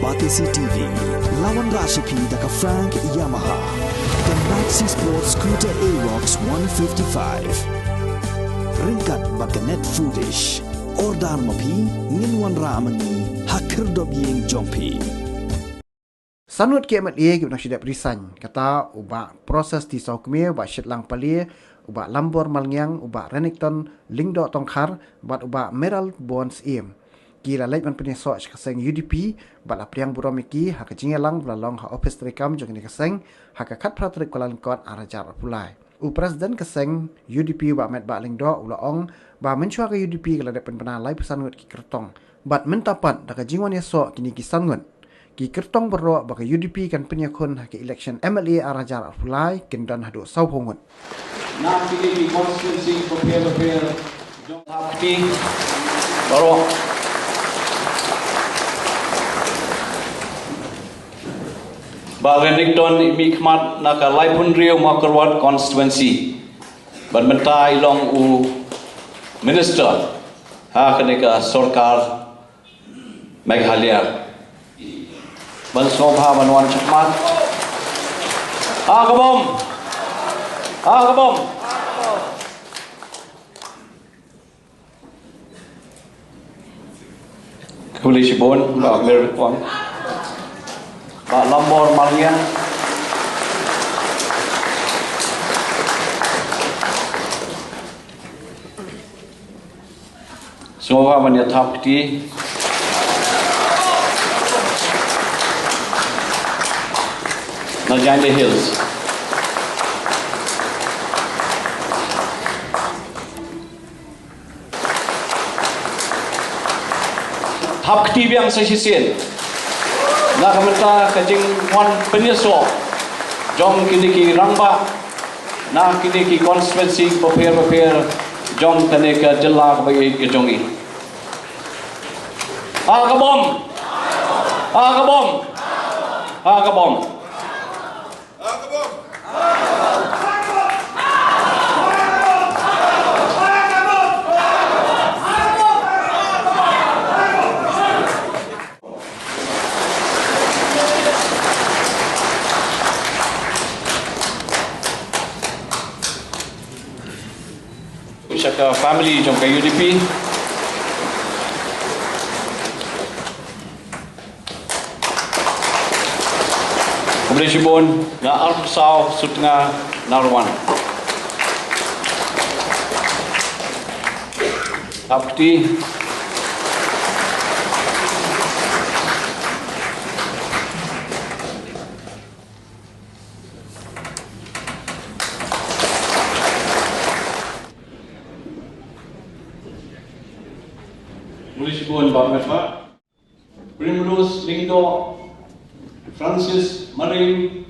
Batisi TV, lawan Rashipi daka Frank Yamaha, dan Maxi Sports Scooter Aerox 155. Ringkat baka net foodish, ordar mapi, nginwan ramani, hakir dobyeng jompi. Sanut kiamat ia kita nak sidap Risaiñ kata ubah proses di saukmir ubah syetlang palir ubah lambor malngyang ubah renekton lingdo tongkar bat ubah meral bonds im kira lek man Pynïasoh kaseng UDP bat apriang buromiki hak jingelang belalong ha office rekam jong ni kaseng hak kat pratrik kolan kot arajar pulai u presiden kaseng UDP bat met bat lingdo ulaong ba menchua ke UDP kala depan penalai pesangut ki Kyrtong bat mentapat dak jingwan Yaso kini kisangut ki Kyrtong berro baka UDP kan penyakun ke election MLA arajar pulai kendan hadu sau hongut na pilih constituency prepare jong happy baru Barenekton imi khmat naka laipun riu makarwat constituency banmentai long u minister ha kaneka sarkar Meghalaya Bansobha Banwan Chakmat Agabom Kuli Shibon Ba Mir Kwang Ba Lambor Malnya Semua menyatapti Najande Hills Hapkti biang sesisian na kamenta kajing wan Pynïasoh jong kini rangba na kini constituency prepare jong taneka jela bagi kejongi agabom Shaka family jong kay UDP Kemudian Shibon na Arpsau Sutnga Narwan Apti Mulisibun Bametma Primrose Lindo Francis Maring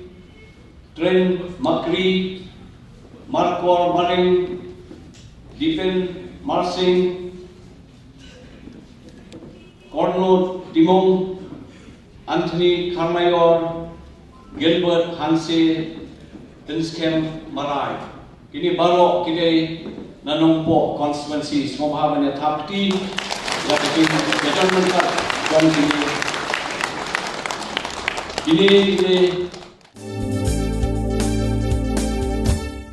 Tren Makri Markwar Maring Dipen Marsing Corno Timong Anthony Carmayor Gilbert Hanse Tinskem Marai kini baru kini nanongpo constituency semua bahagian thapti yang kini John Menkat John kini